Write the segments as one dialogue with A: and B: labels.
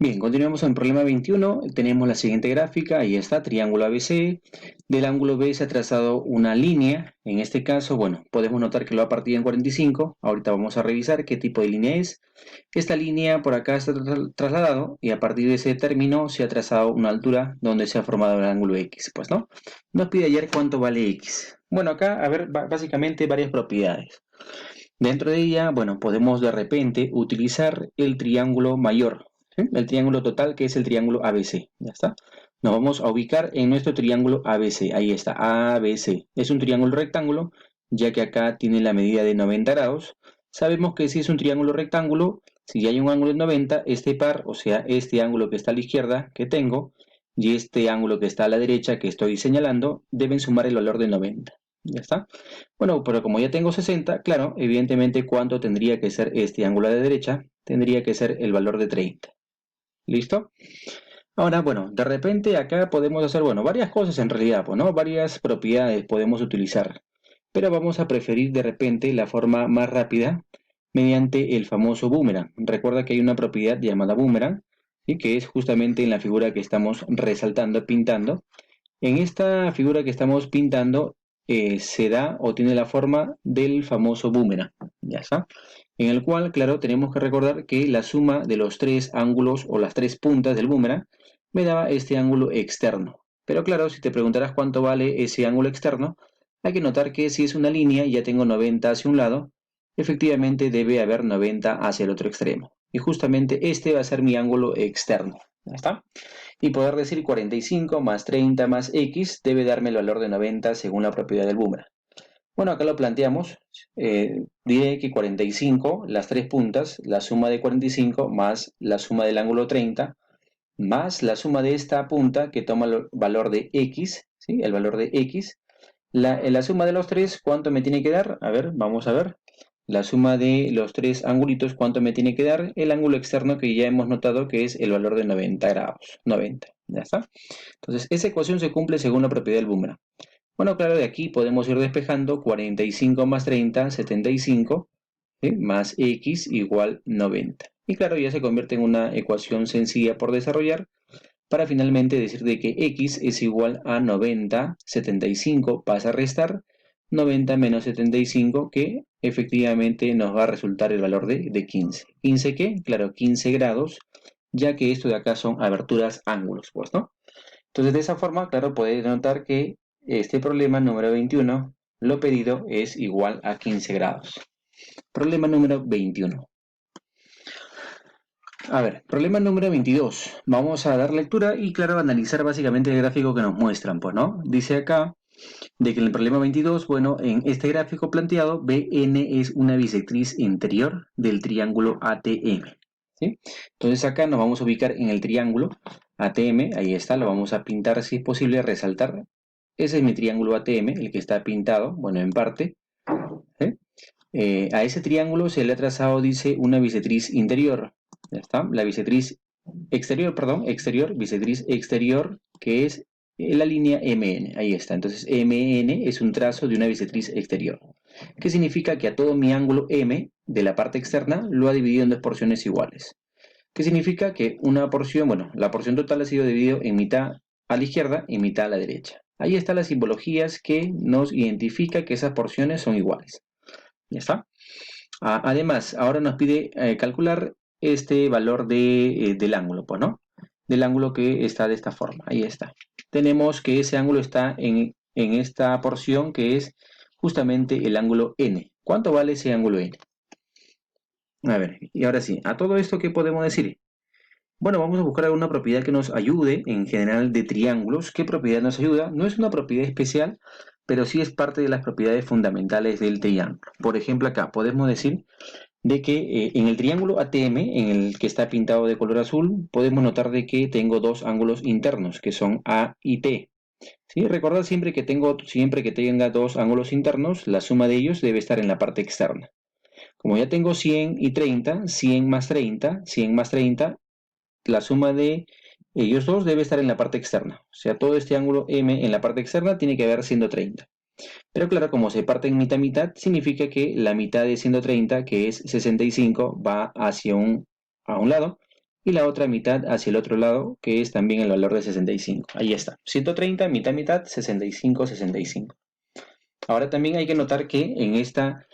A: Bien, continuamos en el problema 21. Tenemos la siguiente gráfica. Ahí está, triángulo ABC. Del ángulo B se ha trazado una línea. En este caso, bueno, podemos notar que lo ha partido en 45. Ahorita vamos a revisar qué tipo de línea es. Esta línea por acá está trasladado y a partir de ese término se ha trazado una altura donde se ha formado el ángulo X. Pues, ¿no? Nos pide ayer cuánto vale X. Bueno, acá, a ver, básicamente varias propiedades. Dentro de ella, bueno, podemos de repente utilizar el triángulo mayor, ¿sí? El triángulo total, que es el triángulo ABC. Ya está. Nos vamos a ubicar en nuestro triángulo ABC. Ahí está, ABC. Es un triángulo rectángulo, ya que acá tiene la medida de 90 grados. Sabemos que si es un triángulo rectángulo, si hay un ángulo de 90, este par, o sea, este ángulo que está a la izquierda que tengo, y este ángulo que está a la derecha que estoy señalando, deben sumar el valor de 90. ¿Ya está? Bueno, pero como ya tengo 60, claro, evidentemente, ¿cuánto tendría que ser este ángulo de derecha? Tendría que ser el valor de 30. ¿Listo? Ahora, bueno, de repente acá podemos hacer, bueno, varias cosas en realidad, pues, ¿no? Varias propiedades podemos utilizar. Pero vamos a preferir de repente la forma más rápida mediante el famoso boomerang. Recuerda que hay una propiedad llamada boomerang, ¿sí? Que es justamente en la figura que estamos resaltando, pintando. En esta figura que estamos pintando se da o tiene la forma del famoso boomerang, ¿ya está? En el cual, claro, tenemos que recordar que la suma de los tres ángulos o las tres puntas del boomerang me daba este ángulo externo. Pero claro, si te preguntarás cuánto vale ese ángulo externo, hay que notar que si es una línea y ya tengo 90 hacia un lado, efectivamente debe haber 90 hacia el otro extremo. Y justamente este va a ser mi ángulo externo, ¿ya está? Y poder decir 45 más 30 más X debe darme el valor de 90 según la propiedad del boomerang. Bueno, acá lo planteamos. Diré que 45, las tres puntas, la suma de 45 más la suma del ángulo 30, más la suma de esta punta que toma el valor de X, ¿sí? El valor de X. La suma de los tres, ¿cuánto me tiene que dar? A ver, vamos a ver. La suma de los tres angulitos, ¿cuánto me tiene que dar? El ángulo externo que ya hemos notado que es el valor de 90 grados. 90, ¿ya está? Entonces, esa ecuación se cumple según la propiedad del boomerang. Bueno, claro, de aquí podemos ir despejando 45 más 30, 75, ¿sí? Más X igual 90. Y claro, ya se convierte en una ecuación sencilla por desarrollar para finalmente decir de que X es igual a 90, 75 pasa a restar, 90 menos 75 que efectivamente nos va a resultar el valor de 15. ¿15 qué? Claro, 15 grados, ya que esto de acá son aberturas ángulos, pues, ¿no? Entonces, de esa forma, claro, podéis notar que este problema número 21, lo pedido es igual a 15 grados. Problema número 21. A ver, problema número 22. Vamos a dar lectura y, claro, analizar básicamente el gráfico que nos muestran, pues, ¿no? Dice acá de que en el problema 22, bueno, en este gráfico planteado, BN es una bisectriz interior del triángulo ATM, ¿sí? Entonces acá nos vamos a ubicar en el triángulo ATM, ahí está, lo vamos a pintar si es posible, resaltar. Ese es mi triángulo ATM, el que está pintado, bueno, en parte, ¿sí? A ese triángulo se le ha trazado, dice, una bisectriz interior. Ya está. La bisectriz exterior, perdón, exterior, bisectriz exterior, que es la línea MN. Ahí está. Entonces, MN es un trazo de una bisectriz exterior. ¿Qué significa? Que a todo mi ángulo M de la parte externa lo ha dividido en dos porciones iguales. ¿Qué significa? Que una porción, bueno, la porción total ha sido dividida en mitad a la izquierda y mitad a la derecha. Ahí están las simbologías que nos identifica que esas porciones son iguales. ¿Ya está? Además, ahora nos pide calcular este valor del ángulo, pues, ¿no? Del ángulo que está de esta forma. Ahí está. Tenemos que ese ángulo está en esta porción que es justamente el ángulo N. ¿Cuánto vale ese ángulo N? A ver, y ahora sí, a todo esto, ¿qué podemos decir? Bueno, vamos a buscar alguna propiedad que nos ayude en general de triángulos. ¿Qué propiedad nos ayuda? No es una propiedad especial, pero sí es parte de las propiedades fundamentales del triángulo. Por ejemplo, acá podemos decir de que en el triángulo ATM, en el que está pintado de color azul, podemos notar de que tengo dos ángulos internos, que son A y T. ¿Sí? Recordad siempre que tenga dos ángulos internos, la suma de ellos debe estar en la parte externa. Como ya tengo 100 y 30, 100 más 30, 100 más 30, la suma de ellos dos debe estar en la parte externa. O sea, todo este ángulo M en la parte externa tiene que haber 130. Pero claro, como se parte en mitad mitad, significa que la mitad de 130, que es 65, va hacia a un lado y la otra mitad hacia el otro lado, que es también el valor de 65. Ahí está, 130, mitad, mitad, 65, 65. Ahora también hay que notar que en esta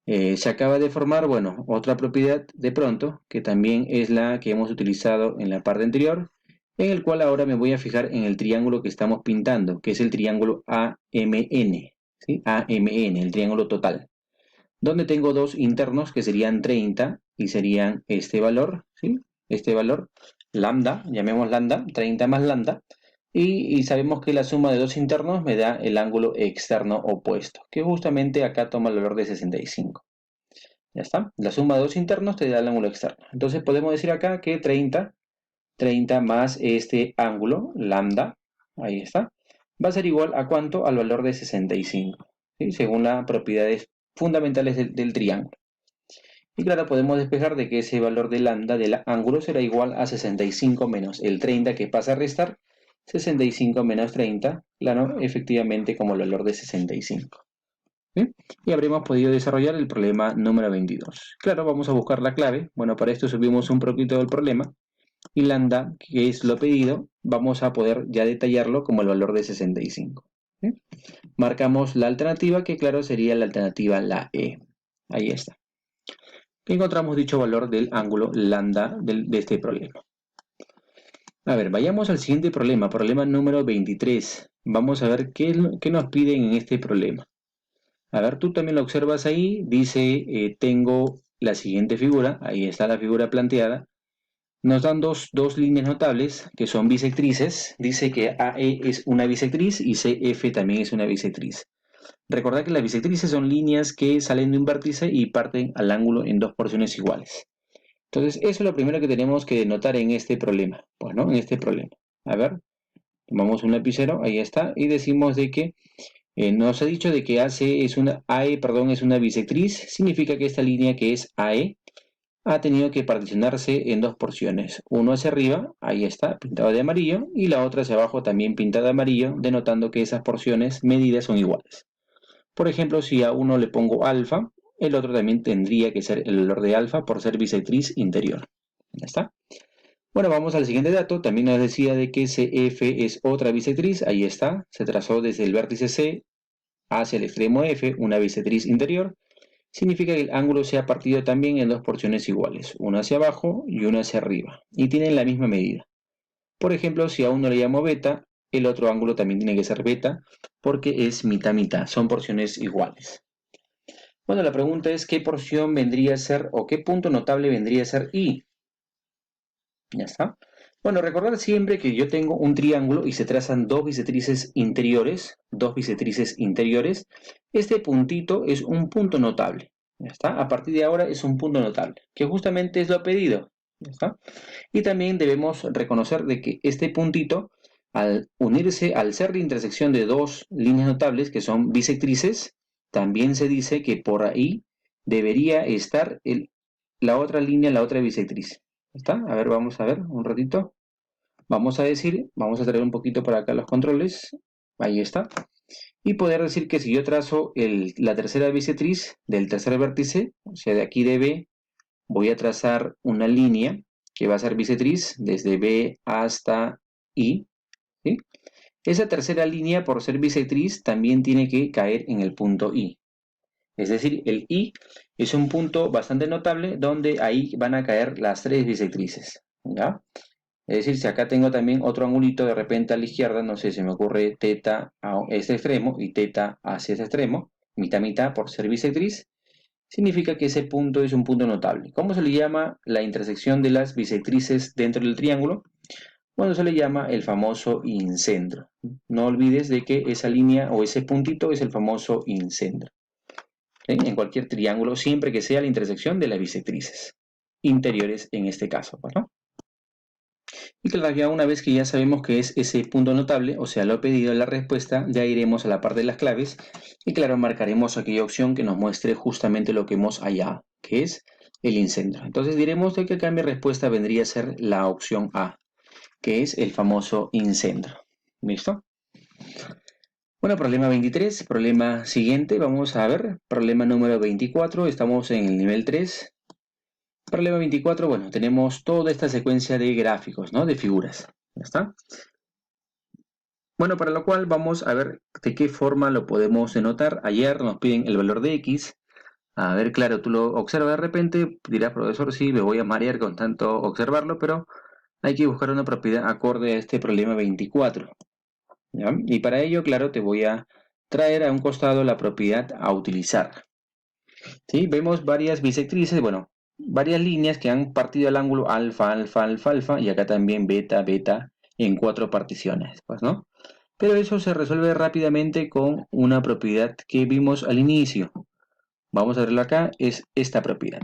A: se acaba de formar, bueno, otra propiedad de pronto, que también es la que hemos utilizado en la parte anterior, en el cual ahora me voy a fijar en el triángulo que estamos pintando, que es el triángulo AMN, ¿sí? AMN, el triángulo total, donde tengo dos internos que serían 30 y serían este valor, ¿sí? Este valor, lambda, llamemos lambda, 30 más lambda, y sabemos que la suma de dos internos me da el ángulo externo opuesto, que justamente acá toma el valor de 65. Ya está, la suma de dos internos te da el ángulo externo. Entonces podemos decir acá que 30 más este ángulo, lambda, ahí está, va a ser igual a ¿cuánto? Al valor de 65, ¿sí? Según las propiedades fundamentales del triángulo. Y claro, podemos despejar de que ese valor de lambda del ángulo será igual a 65 menos el 30 que pasa a restar, 65 menos 30, claro, efectivamente como el valor de 65. ¿Sí? Y habremos podido desarrollar el problema número 22. Claro, vamos a buscar la clave. Bueno, para esto subimos un poquito del problema. Y lambda, que es lo pedido, vamos a poder ya detallarlo como el valor de 65. ¿Sí? Marcamos la alternativa, que claro sería la alternativa la E. Ahí está. Encontramos dicho valor del ángulo lambda de este problema. A ver, vayamos al siguiente problema, problema número 23. Vamos a ver qué nos piden en este problema. A ver, tú también lo observas ahí, dice, tengo la siguiente figura, ahí está la figura planteada. Nos dan dos líneas notables que son bisectrices. Dice que AE es una bisectriz y CF también es una bisectriz. Recordad que las bisectrices son líneas que salen de un vértice y parten al ángulo en dos porciones iguales. Entonces, eso es lo primero que tenemos que denotar en este problema. Bueno, en este problema. A ver, tomamos un lapicero, ahí está, y decimos de que nos ha dicho de que AE es una bisectriz. Significa que esta línea que es AE ha tenido que particionarse en dos porciones. Uno hacia arriba, ahí está, pintado de amarillo, y la otra hacia abajo también pintada de amarillo, denotando que esas porciones medidas son iguales. Por ejemplo, si a uno le pongo alfa, el otro también tendría que ser el valor de alfa por ser bisectriz interior. ¿Ya está? Bueno, vamos al siguiente dato. También nos decía de que CF es otra bisectriz. Ahí está. Se trazó desde el vértice C hacia el extremo F, una bisectriz interior. Significa que el ángulo se ha partido también en dos porciones iguales, una hacia abajo y una hacia arriba, y tienen la misma medida. Por ejemplo, si a uno le llamo beta, el otro ángulo también tiene que ser beta, porque es mitad-mitad, son porciones iguales. Bueno, la pregunta es qué porción vendría a ser, o qué punto notable vendría a ser I. Ya está. Bueno, recordar siempre que yo tengo un triángulo y se trazan dos bisectrices interiores, este puntito es un punto notable. ¿Ya está? A partir de ahora es un punto notable, que justamente es lo pedido. ¿Ya está? Y también debemos reconocer de que este puntito, al unirse, al ser la intersección de dos líneas notables que son bisectrices, también se dice que por ahí debería estar la otra línea, la otra bisectriz. ¿Está? A ver, vamos a ver un ratito. Vamos a traer un poquito para acá los controles. Ahí está. Y poder decir que si yo trazo la tercera bisectriz del tercer vértice, o sea, de aquí de B, voy a trazar una línea que va a ser bisectriz desde B hasta I. ¿Sí? Esa tercera línea, por ser bisectriz, también tiene que caer en el punto I. Es decir, el I es un punto bastante notable donde ahí van a caer las tres bisectrices. ¿Ya? Es decir, si acá tengo también otro angulito de repente a la izquierda, no sé, se me ocurre teta a este extremo y teta hacia este extremo, mitad mitad por ser bisectriz, significa que ese punto es un punto notable. ¿Cómo se le llama la intersección de las bisectrices dentro del triángulo? Bueno, se le llama el famoso incentro. No olvides de que esa línea o ese puntito es el famoso incentro. ¿Sí? En cualquier triángulo, siempre que sea la intersección de las bisectrices interiores en este caso, ¿no? Y claro, ya una vez que ya sabemos que es ese punto notable, o sea, lo pedido en la respuesta, ya iremos a la parte de las claves y claro, marcaremos aquella opción que nos muestre justamente lo que hemos hallado, que es el incentro. Entonces diremos de que acá mi respuesta vendría a ser la opción A, que es el famoso incentro. ¿Listo? Bueno, problema 23, problema siguiente, vamos a ver, problema número 24, estamos en el nivel 3. Problema 24, bueno, tenemos toda esta secuencia de gráficos, ¿no? De figuras. ¿Ya está? Bueno, para lo cual vamos a ver de qué forma lo podemos denotar. Ayer nos piden el valor de x. A ver, claro, tú lo observas de repente, dirás, profesor, sí, me voy a marear con tanto observarlo, pero hay que buscar una propiedad acorde a este problema 24. ¿Ya? Y para ello, claro, te voy a traer a un costado la propiedad a utilizar. ¿Sí? Vemos varias bisectrices, bueno, varias líneas que han partido el ángulo alfa, alfa, alfa, alfa, y acá también beta, beta, en 4 particiones, pues, ¿no? Pero eso se resuelve rápidamente con una propiedad que vimos al inicio. Vamos a verlo acá, es esta propiedad.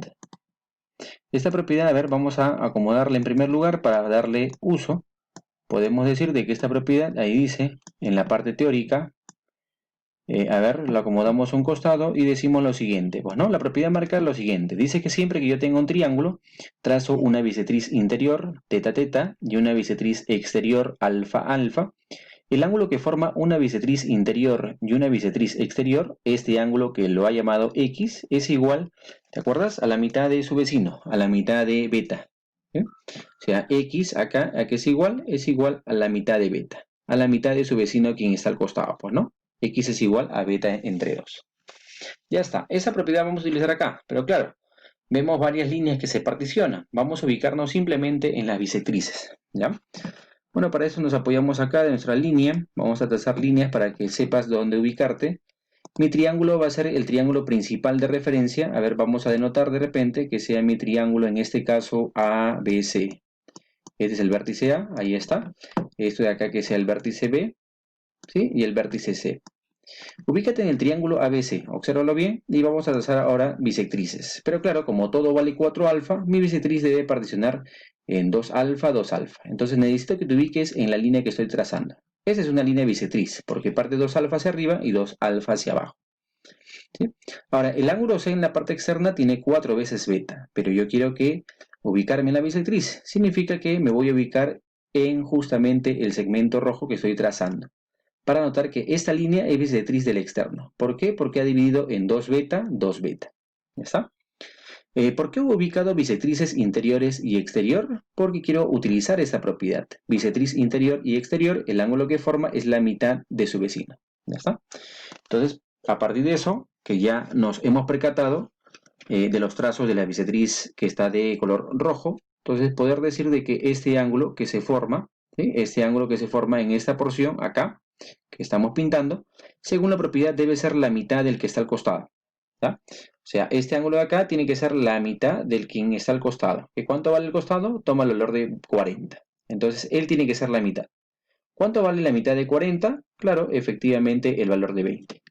A: Esta propiedad, a ver, vamos a acomodarla en primer lugar para darle uso. Podemos decir de que esta propiedad, ahí dice, en la parte teórica, a ver, lo acomodamos a un costado y decimos lo siguiente. Pues no, la propiedad marca lo siguiente. Dice que siempre que yo tenga un triángulo, trazo una bisectriz interior, teta, teta, y una bisectriz exterior, alfa, alfa. El ángulo que forma una bisectriz interior y una bisectriz exterior, este ángulo que lo ha llamado X, es igual, ¿te acuerdas? A la mitad de su vecino, a la mitad de beta. ¿Sí? O sea, X acá, ¿a qué es igual? Es igual a la mitad de beta, a la mitad de su vecino quien está al costado, pues, ¿no? X es igual a beta entre 2. Ya está, esa propiedad vamos a utilizar acá, pero claro, vemos varias líneas que se particionan. Vamos a ubicarnos simplemente en las bisectrices, ¿ya? Bueno, para eso nos apoyamos acá de nuestra línea. Vamos a trazar líneas para que sepas dónde ubicarte. Mi triángulo va a ser el triángulo principal de referencia. A ver, vamos a denotar de repente que sea mi triángulo, en este caso ABC. Este es el vértice A, ahí está. Esto de acá que sea el vértice B, ¿sí? Y el vértice C. Ubícate en el triángulo ABC, obsérvalo bien, y vamos a trazar ahora bisectrices. Pero claro, como todo vale 4 alfa, mi bisectriz debe particionar en 2 alfa, 2 alfa. Entonces necesito que te ubiques en la línea que estoy trazando. Esa es una línea bisectriz, porque parte 2 alfa hacia arriba y 2 alfa hacia abajo. ¿Sí? Ahora, el ángulo C en la parte externa tiene 4 veces beta, pero yo quiero que ubicarme en la bisectriz. Significa que me voy a ubicar en justamente el segmento rojo que estoy trazando, para notar que esta línea es bisectriz del externo. ¿Por qué? Porque ha dividido en 2 beta, 2 beta. ¿Ya está? ¿Por qué he ubicado bisectrices interiores y exterior? Porque quiero utilizar esta propiedad. Bisectriz interior y exterior, el ángulo que forma es la mitad de su vecino. ¿Ya está? Entonces, a partir de eso, que ya nos hemos percatado de los trazos de la bisectriz que está de color rojo, entonces poder decir de que este ángulo que se forma, ¿sí? Este ángulo que se forma en esta porción acá, que estamos pintando, según la propiedad debe ser la mitad del que está al costado. ¿Ya? O sea, este ángulo de acá tiene que ser la mitad del quien está al costado. ¿Y cuánto vale el costado? Toma el valor de 40. Entonces, él tiene que ser la mitad. ¿Cuánto vale la mitad de 40? Claro, efectivamente el valor de 20.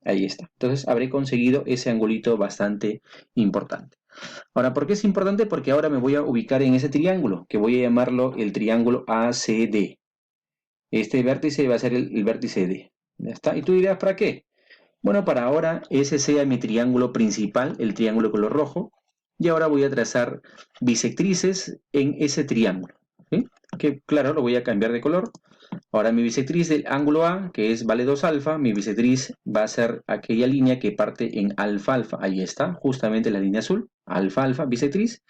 A: Ahí está. Entonces, habré conseguido ese angulito bastante importante. Ahora, ¿por qué es importante? Porque ahora me voy a ubicar en ese triángulo, que voy a llamarlo el triángulo ACD. Este vértice va a ser el vértice D. ¿Ya está? Y tú dirás, ¿para qué? Bueno, para ahora ese sea mi triángulo principal, el triángulo color rojo. Y ahora voy a trazar bisectrices en ese triángulo. ¿Sí? Que claro, lo voy a cambiar de color. Ahora mi bisectriz del ángulo A, que es vale 2 alfa, mi bisectriz va a ser aquella línea que parte en alfa alfa. Ahí está, justamente la línea azul. Alfa alfa, bisectriz.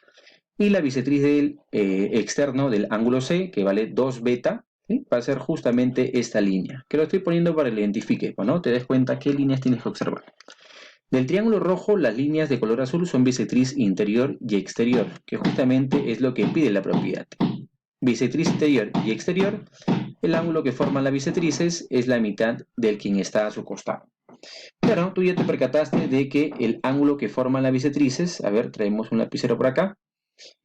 A: Y la bisectriz del externo del ángulo C, que vale 2 beta, ¿sí? Va a ser justamente esta línea, que lo estoy poniendo para que lo identifique, ¿no? Te des cuenta qué líneas tienes que observar. Del triángulo rojo, las líneas de color azul son bisectriz interior y exterior, que justamente es lo que pide la propiedad. Bisectriz interior y exterior, el ángulo que forman las bisectrices es la mitad del quien está a su costado. Claro, tú ya te percataste de que el ángulo que forman las bisectrices, a ver, traemos un lapicero por acá,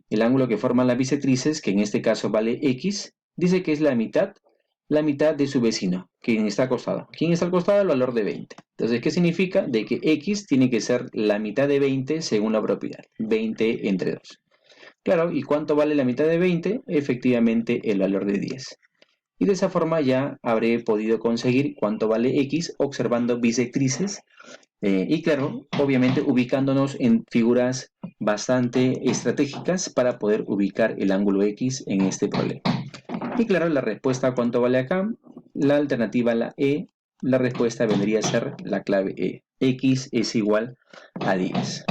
A: el ángulo que forman las bisectrices, que en este caso vale X, dice que es la mitad de su vecino, quien está al costado. ¿Quién está al costado? El valor de 20. Entonces, ¿qué significa? De que X tiene que ser la mitad de 20 según la propiedad. 20 entre 2. Claro, ¿y cuánto vale la mitad de 20? Efectivamente, el valor de 10. Y de esa forma ya habré podido conseguir cuánto vale X observando bisectrices. Y claro, obviamente ubicándonos en figuras bastante estratégicas para poder ubicar el ángulo X en este problema. Y claro, la respuesta ¿cuánto vale acá? La alternativa, la E, la respuesta vendría a ser la clave E. X es igual a 10.